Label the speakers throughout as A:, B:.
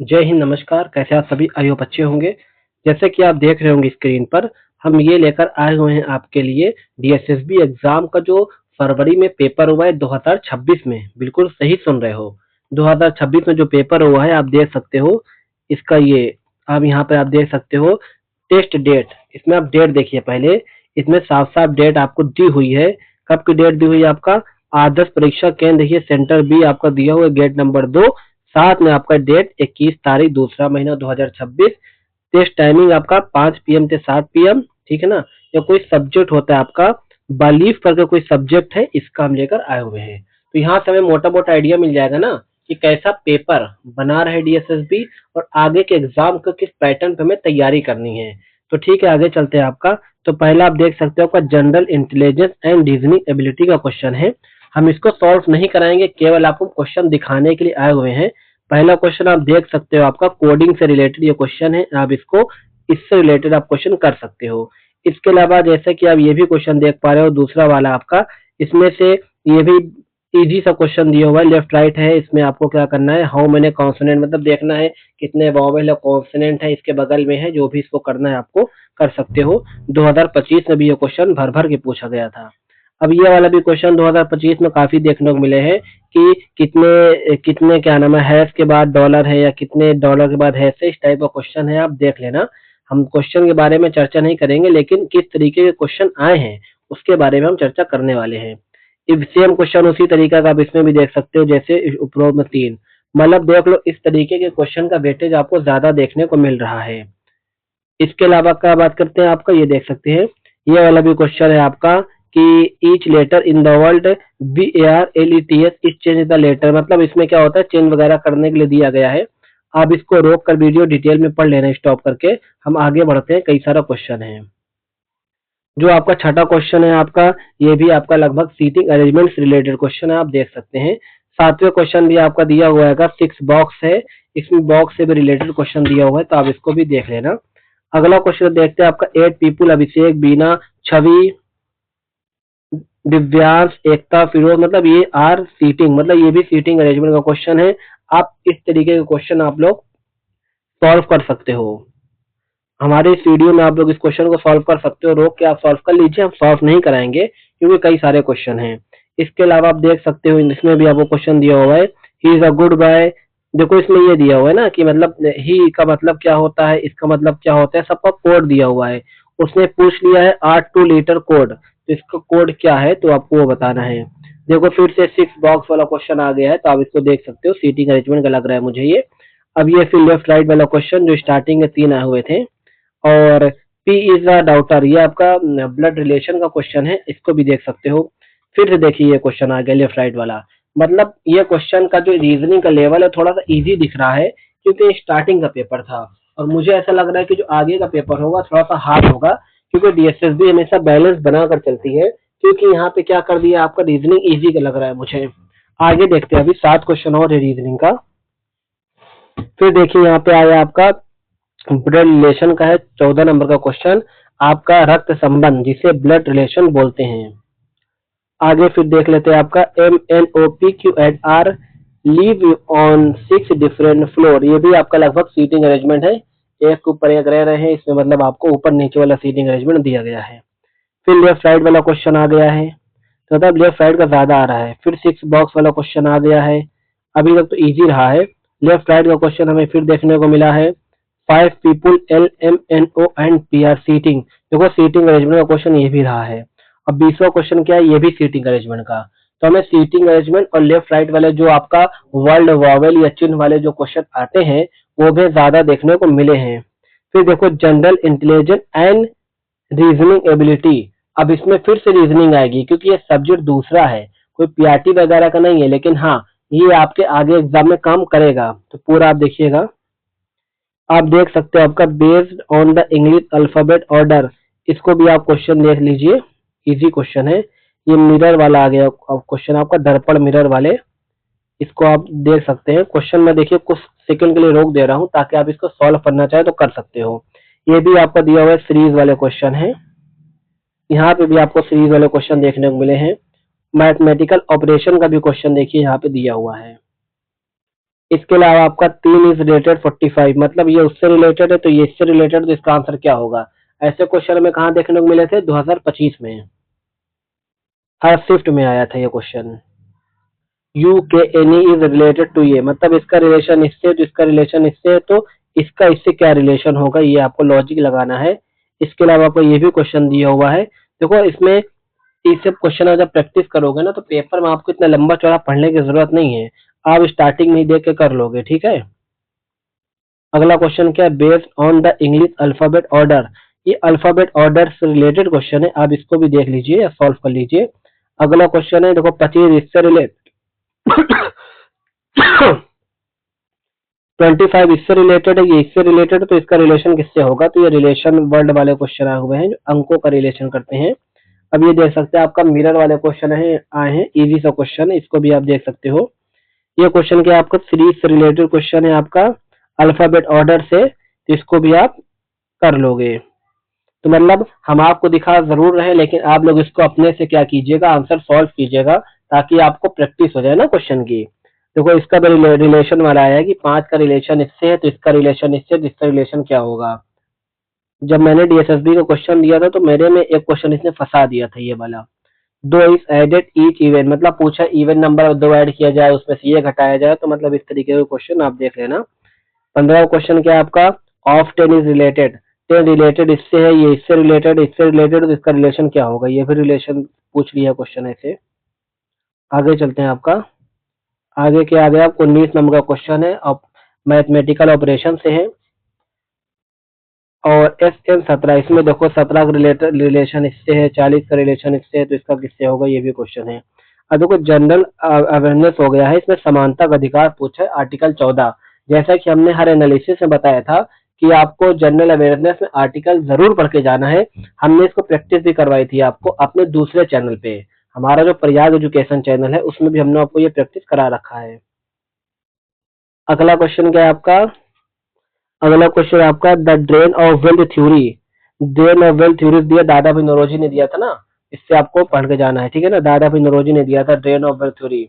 A: जय हिंद, नमस्कार। कैसे आप सभी आयु बच्चे होंगे। जैसे कि आप देख रहे होंगे स्क्रीन पर, हम ये लेकर आए हुए हैं आपके लिए डीएसएसबी एग्जाम का जो फरवरी में पेपर हुआ है 2026 में। बिल्कुल सही सुन रहे हो, 2026 में जो पेपर हुआ है आप देख सकते हो। इसका ये आप यहाँ पे आप देख सकते हो टेस्ट डेट। इसमें आप डेट देखिए पहले, इसमें साफ साफ डेट आपको दी हुई है। कब की डेट दी हुई है आपका? आदर्श परीक्षा केंद्र देखिए, सेंटर बी आपका दिया हुआ है, गेट नंबर 2। साथ में आपका डेट 21 तारीख दूसरा महीना 2026। टेस्ट टाइमिंग आपका 5 PM से 7 PM, ठीक है ना। या कोई सब्जेक्ट होता है आपका बालीफ करके कोई सब्जेक्ट है, इसका हम लेकर आए हुए हैं। तो यहाँ से हमें मोटा मोटा आइडिया मिल जाएगा ना कि कैसा पेपर बना रहे डीएसएसबी और आगे के एग्जाम को किस पैटर्न पे हमें तैयारी करनी है। तो ठीक है, आगे चलते हैं आपका। तो पहला आप देख सकते हो आपका general intelligence and reasoning ability का क्वेश्चन है। हम इसको सॉल्व नहीं कराएंगे, केवल आपको क्वेश्चन दिखाने के लिए आए हुए हैं। पहला क्वेश्चन आप देख सकते हो आपका कोडिंग से रिलेटेड ये क्वेश्चन है। आप इसको इससे रिलेटेड आप क्वेश्चन कर सकते हो। इसके अलावा जैसे कि आप ये भी क्वेश्चन देख पा रहे हो, दूसरा वाला आपका, इसमें से ये भी इजी सा क्वेश्चन दिया हुआ है, लेफ्ट राइट है। इसमें आपको क्या करना है, हाउ मैनी कॉन्सोनेंट, मतलब देखना है कितने वॉवेल या कॉन्सोनेंट है इसके बगल में है, जो भी इसको करना है आपको कर सकते हो। 2025 में भी ये क्वेश्चन भर भर के पूछा गया था। अब ये वाला भी क्वेश्चन 2025 में काफी देखने को मिले हैं कि कितने कितने क्या नाम है हैश के बाद डॉलर है या कितने डॉलर के बाद हैश है, इस टाइप का क्वेश्चन है। आप देख लेना, हम क्वेश्चन के बारे में चर्चा नहीं करेंगे, लेकिन किस तरीके के क्वेश्चन आए हैं उसके बारे में हम चर्चा करने वाले हैं। इफ सेम क्वेश्चन उसी तरीका का आप इसमें भी देख सकते हो, जैसे उपरोक्त में 3, मतलब देख लो इस तरीके के क्वेश्चन का वेटेज आपको ज्यादा देखने को मिल रहा है। इसके अलावा क्या बात करते हैं आपका, ये देख सकते हैं ये वाला भी क्वेश्चन है आपका कि each letter in the world BARLETS is change the letter, मतलब इसमें क्या होता है, चेंज वगैरह करने के लिए दिया गया है। आप इसको रोक कर वीडियो डिटेल में पढ़ लेना स्टॉप करके। हम आगे बढ़ते हैं, कई सारा क्वेश्चन है। जो आपका छठा क्वेश्चन है आपका, ये भी आपका लगभग सीटिंग अरेंजमेंट से रिलेटेड क्वेश्चन है, आप देख सकते हैं। सातवें क्वेश्चन भी आपका दिया हुआ है, 6 बॉक्स है, इसमें बॉक्स से भी रिलेटेड क्वेश्चन दिया हुआ है, तो आप इसको भी देख लेना। अगला क्वेश्चन देखते हैं आपका 8 पीपुल, अभिषेक, बीना, छवि, दिव्यांश, एकता, फिरोज, मतलब ये आर सीटिंग, मतलब ये भी सीटिंग अरेंजमेंट का क्वेश्चन है। आप इस तरीके के क्वेश्चन आप लोग सॉल्व कर सकते हो। हमारे इस वीडियो में आप लोग इस क्वेश्चन को सॉल्व कर सकते हो, रोक के आप सॉल्व कर लीजिए, हम सॉल्व नहीं कराएंगे क्योंकि कई सारे क्वेश्चन हैं। इसके अलावा आप देख सकते हो इसमें भी आपको क्वेश्चन दिया हुआ है, he is a good boy. देखो इसमें ये दिया हुआ है ना कि मतलब ही का मतलब क्या होता है, इसका मतलब क्या होता है, सबका कोड दिया हुआ है। उसने पूछ लिया है 8 लीटर कोड, तो इसका कोड क्या है तो आपको वो बताना है। देखो फिर से 6 बॉक्स वाला क्वेश्चन आ गया है, तो आप इसको देख सकते हो, सीटिंग अरेंजमेंट का लग रहा है मुझे ये। अब ये फिर लेफ्ट राइट वाला क्वेश्चन जो स्टार्टिंग में 3 आए हुए थे, और पी इज अ डॉटर, ये आपका ब्लड रिलेशन का क्वेश्चन है, इसको भी देख सकते हो। फिर से देखिए ये क्वेश्चन आ गया लेफ्ट राइट वाला, मतलब ये क्वेश्चन का जो रीजनिंग का लेवल है थोड़ा सा इजी दिख रहा है क्योंकि स्टार्टिंग का पेपर था, और मुझे ऐसा लग रहा है कि जो आगे का पेपर होगा थोड़ा सा हार्ड होगा, क्योंकि डीएसएसबी हमेशा बैलेंस बनाकर चलती है। क्योंकि यहाँ पे क्या कर दिया, आपका रीजनिंग इजी का लग रहा है मुझे। आगे देखते हैं, अभी 7 क्वेश्चन और है रीजनिंग का। फिर देखिए यहाँ पे आया आपका ब्लड रिलेशन का है 14 नंबर का क्वेश्चन, आपका रक्त संबंध जिसे ब्लड रिलेशन बोलते हैं। आगे फिर देख लेते हैं आपका MNOPQR live on 6 different floor, ये भी आपका लगभग सीटिंग अरेंजमेंट है, एक के ऊपर एक रह रहे हैं, इसमें मतलब आपको ऊपर नीचे वाला सीटिंग अरेंजमेंट दिया गया है। फिर लेफ्ट साइड वाला क्वेश्चन आ गया है, तो मतलब लेफ्ट साइड का ज्यादा आ रहा है। फिर 6 बॉक्स वाला क्वेश्चन आ गया है, अभी तक तो इजी रहा है। लेफ्ट राइट का क्वेश्चन हमें फिर देखने को मिला है, 5 people LMNO and PR seating, देखो सीटिंग अरेंजमेंट का क्वेश्चन ये भी रहा है। अब 20वां क्वेश्चन क्या है, ये भी सीटिंग अरेंजमेंट का। तो हमें सीटिंग अरेंजमेंट और लेफ्ट राइट वाले जो आपका वर्ल्ड वॉवेल या चिन्ह वाले जो क्वेश्चन आते हैं वो भी ज्यादा देखने को मिले हैं। फिर देखो general intelligence and reasoning ability, अब इसमें फिर से रीजनिंग आएगी क्योंकि ये सब्जेक्ट दूसरा है, कोई पीआरटी वगैरह का नहीं है, लेकिन हाँ ये आपके आगे एग्जाम में काम करेगा, तो पूरा आप देखिएगा। आप देख सकते हो आपका based on the English alphabet order, इसको भी आप क्वेश्चन देख लीजिए, इजी क्वेश्चन है। ये मिरर वाला आ गया क्वेश्चन आपका, दर्पण मिरर वाले, इसको आप देख सकते हैं। क्वेश्चन में देखिए कुछ सेकंड के लिए रोक दे रहा हूं ताकि आप इसको सॉल्व करना चाहे तो कर सकते हो। ये भी आपका दिया हुआ है, सीरीज वाले क्वेश्चन है, यहाँ पे भी आपको सीरीज वाले क्वेश्चन देखने को मिले हैं। मैथमेटिकल ऑपरेशन का भी क्वेश्चन देखिए यहाँ पे दिया हुआ है। इसके अलावा आपका 3 इज रिलेटेड 45, मतलब ये उससे रिलेटेड है तो ये इससे रिलेटेड, तो इसका आंसर क्या होगा? ऐसे क्वेश्चन में कहाँ देखने को मिले थे? 2025 में, हर शिफ्ट में आया था ये क्वेश्चन। यू के एनी इज रिलेटेड टू ये, मतलब इसका रिलेशन इससे, तो इसका रिलेशन इससे है, तो इसका इससे क्या रिलेशन होगा, ये आपको लॉजिक लगाना है। इसके अलावा आपको ये भी क्वेश्चन दिया हुआ है। देखो इसमें ये सब क्वेश्चन जब प्रैक्टिस करोगे ना तो पेपर में आपको इतना लंबा चौड़ा पढ़ने की जरूरत नहीं है, आप स्टार्टिंग में ही देख के कर लोगे, ठीक है। अगला क्वेश्चन क्या है? Based on the English alphabet order, ये अल्फाबेट ऑर्डर से रिलेटेड क्वेश्चन है, आप इसको भी देख लीजिए या सॉल्व कर लीजिए। अगला क्वेश्चन है, देखो 25 इससे रिलेटेड 25 इससे रिलेटेड है, ये इससे रिलेटेड है, तो इसका रिलेशन किससे होगा? तो ये रिलेशन वर्ड वाले क्वेश्चन आए हुए हैं जो अंकों का रिलेशन करते हैं। अब ये देख सकते हैं आपका मिरर वाले क्वेश्चन है आए हैं, इजी सा क्वेश्चन है, इसको भी आप देख सकते हो। ये क्वेश्चन क्या आपका सीरीज से रिलेटेड क्वेश्चन है आपका अल्फाबेट ऑर्डर से, तो इसको भी आप कर लोगे। तो मतलब हम आपको दिखा जरूर रहे हैं, लेकिन आप लोग इसको अपने से क्या कीजिएगा, आंसर सॉल्व कीजिएगा, ताकि आपको प्रैक्टिस हो जाए ना क्वेश्चन की। देखो इसका भी रिलेशन वाला आया है कि 5 का रिलेशन इससे है, तो इसका रिलेशन इससे, तो इसका रिलेशन क्या होगा? जब मैंने डीएसएसबी का क्वेश्चन दिया था तो मेरे में एक क्वेश्चन इसने फंसा दिया था, ये वाला। दो इज एडेड ईच इवेंट, मतलब पूछा इवन नंबर दो ऐड किया जाए, उसमें से ये घटाया जाए, तो मतलब इस तरीके का क्वेश्चन आप देख लेना। 15वां क्वेश्चन क्या है आपका? ऑफ 10 इज रिलेटेड, 10 रिलेटेड इससे है, ये इससे रिलेटेड, तो इसका रिलेशन क्या होगा? ये भी रिलेशन पूछ लिया क्वेश्चन ऐसे। आगे चलते हैं आपका, आगे क्या आ गया आपको? 19 नंबर का क्वेश्चन है, अब मैथमेटिकल ऑपरेशन से है, और एस एन 17, इसमें देखो 17 का रिलेशन इससे है, 40 का रिलेशन इससे है, तो इसका किससे होगा? ये भी क्वेश्चन है। अब देखो जनरल अवेयरनेस हो गया है, इसमें समानता का अधिकार पूछा है, आर्टिकल 14। जैसा कि हमने हर एनालिसिस में बताया था कि आपको जनरल अवेयरनेस में आर्टिकल जरूर पढ़ के जाना है। हमने इसको प्रैक्टिस भी करवाई थी आपको अपने दूसरे चैनल पे, हमारा जो प्रयाग एजुकेशन चैनल है उसमें भी हमने आपको ये प्रैक्टिस करा रखा है। अगला क्वेश्चन क्या है आपका? अगला क्वेश्चन आपका the drain of wealth theory, drain of wealth theory दिया, दादा भाई नौरोजी ने दिया था ना, इससे आपको पढ़ के जाना है, ठीक है ना। दादा भाई नौरोजी ने दिया था drain of wealth theory.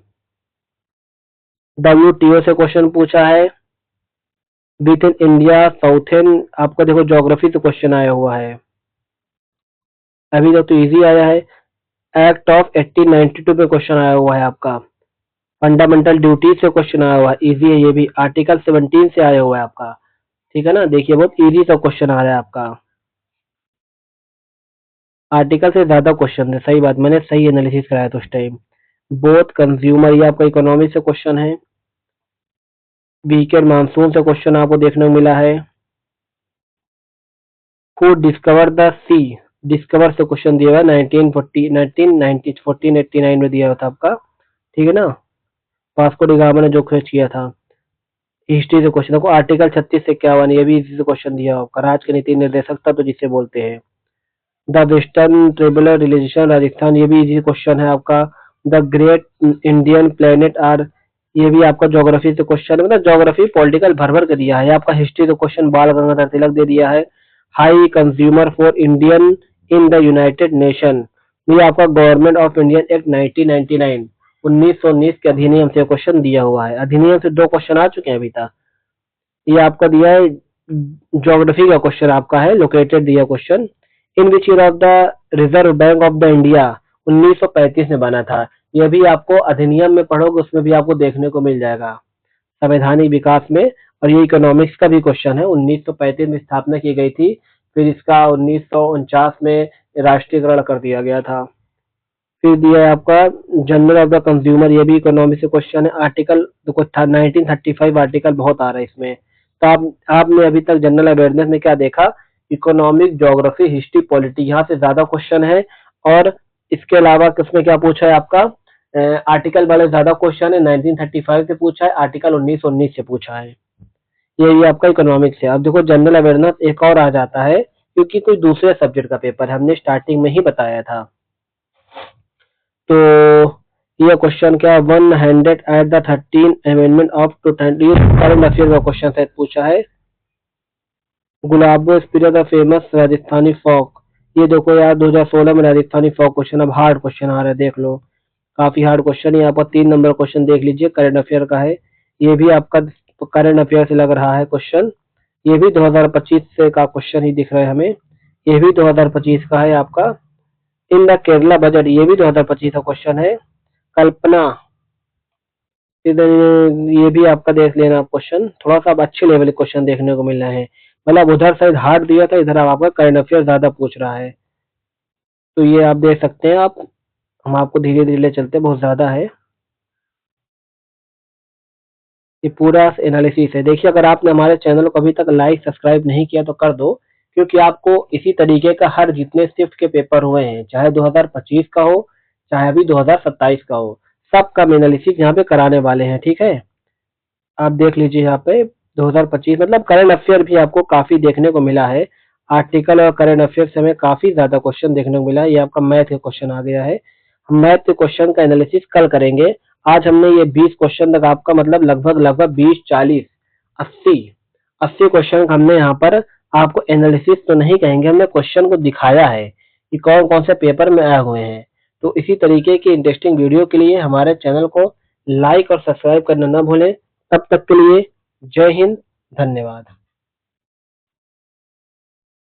A: WTO से क्वेश्चन पूछा है, विथ इन इंडिया साउथर्न, आपका देखो ज्योग्राफी से क्वेश्चन आया हुआ है, अभी तक तो इजी आया है। एक्ट ऑफ 1892 पे क्वेश्चन आया हुआ है आपका, फंडामेंटल ड्यूटी से क्वेश्चन आया हुआ है, इजी है ये भी। आर्टिकल 17 से आया हुआ है आपका, ठीक है ना। देखिए बहुत इजी सा क्वेश्चन आ रहा है आपका, आर्टिकल से ज्यादा क्वेश्चन है, सही बात, मैंने सही एनालिसिस कराया था उस टाइम। बोथ कंज्यूमर, ये आपका इकोनॉमी से क्वेश्चन है। वीकेंड मानसून से क्वेश्चन आपको देखने को मिला है। Who discover the sea, discover से क्वेश्चन दिया हुआ 1940 1990 1489 में दिया हुआ था आपका, ठीक है ना। वास्को डी गामा ने जो खोज किया था। हिस्ट्री से क्वेश्चन देखो, आर्टिकल 36 से क्या हुआ, ये भी इसी से क्वेश्चन दिया होगा। राज्य के नीति निर्देशकता तो जिसे बोलते हैं। The western tribunal religion Rajasthan, ये भी इजी क्वेश्चन है आपका। The great Indian planet are, ये भी आपका ज्योग्राफी से क्वेश्चन है, मतलब ज्योग्राफी पॉलिटिकल भर भर के दिया है आपका। हिस्ट्री से क्वेश्चन बाल गंगाधर तिलक दे दिया है। High consumer for Indian in the United nation, ये आपका गवर्नमेंट ऑफ इंडियन एक्ट 1999 1919 के अधिनियम से क्वेश्चन दिया हुआ है। अधिनियम से 2 क्वेश्चन आ चुके हैं अभी तक। ये आपका दिया है ज्योग्राफी का क्वेश्चन आपका है, लोकेटेड दिया question. In which year of the reserve bank of the India, 1935 में बना था। यह भी आपको अधिनियम में पढ़ोगे उसमें भी आपको देखने को मिल जाएगा, संवैधानिक विकास में। और ये इकोनॉमिक्स का भी क्वेश्चन है, 1935 में स्थापना की गई थी, फिर इसका 1949 में राष्ट्रीयकरण कर दिया गया था। फिर दिया है आपका जनरल ऑफ द कंज्यूमर, ये भी इकोनॉमिक्स से क्वेश्चन है। आर्टिकल देखो 1935 आर्टिकल बहुत आ रहा है इसमें। तो आपने अभी तक जनरल अवेयरनेस में क्या देखा? इकोनॉमिक, ज्योग्राफी, हिस्ट्री, पॉलिटी, यहाँ से ज्यादा क्वेश्चन है। और इसके अलावा किसमें क्या पूछा है आपका? आर्टिकल वाले ज्यादा क्वेश्चन है, 1935 से पूछा है, आर्टिकल 1919 से पूछा है। ये आपका इकोनॉमिक्स है। अब देखो जनरल अवेयरनेस एक और आ जाता है, क्योंकि कोई दूसरे सब्जेक्ट का पेपर है, हमने स्टार्टिंग में ही बताया था। तो ये क्वेश्चन क्या, 100 at the 13 amendment of 2020, current affair का क्वेश्चन शायद पूछा है। गुलाबो स्पिरिट द फेमस राजस्थानी फोक, ये देखो यार 2016 में राजस्थानी फोक क्वेश्चन। अब हार्ड क्वेश्चन आ रहा है, देख लो, काफी हार्ड क्वेश्चन है। यहाँ पर 3 नंबर क्वेश्चन देख लीजिए, करंट अफेयर का है। ये भी आपका करंट अफेयर से लग रहा है क्वेश्चन। ये भी 2025 से का क्वेश्चन ही दिख रहा है हमें। ये भी 2025 का है आपका। इन द केरला बजट, ये भी 2025 का क्वेश्चन है। कल्पना, इधर ये भी आपका देख लेना क्वेश्चन। थोड़ा सा अब अच्छे लेवल के क्वेश्चन देखने को मिल रहे हैं। मतलब उधर शायद हार्ड दिया था, इधर आपका करंट अफेयर ज्यादा पूछ रहा है। तो ये आप देख सकते हैं आप। हम आपको धीरे धीरे ले चलते हैं, बहुत ज्यादा है। ये पूरा एनालिसिस है। देखिए, अगर आपने हमारे चैनल को अभी तक लाइक सब्सक्राइब नहीं किया तो कर दो, क्योंकि आपको इसी तरीके का हर जितने शिफ्ट के पेपर हुए हैं, चाहे 2025 का हो, चाहे अभी 2027 का हो, सबका हम एनालिसिस यहाँ पे कराने वाले हैं। ठीक है, आप देख लीजिए यहाँ पे 2025 मतलब करंट अफेयर भी आपको काफी देखने को मिला है। आर्टिकल और करंट अफेयर से हमें काफी ज्यादा क्वेश्चन देखने को मिला है। ये आपका मैथ का क्वेश्चन आ गया है। हम मैथ के क्वेश्चन का एनालिसिस कल करेंगे। आज हमने ये 20 क्वेश्चन तक आपका मतलब लगभग लगभग 20, 40, 80 क्वेश्चन हमने यहाँ पर आपको एनालिसिस तो नहीं कहेंगे, हमने क्वेश्चन को दिखाया है कि कौन कौन से पेपर में आए हुए हैं। तो इसी तरीके की इंटरेस्टिंग वीडियो के लिए हमारे चैनल को लाइक और सब्सक्राइब करना न भूलें। तब तक के लिए जय हिंद, धन्यवाद।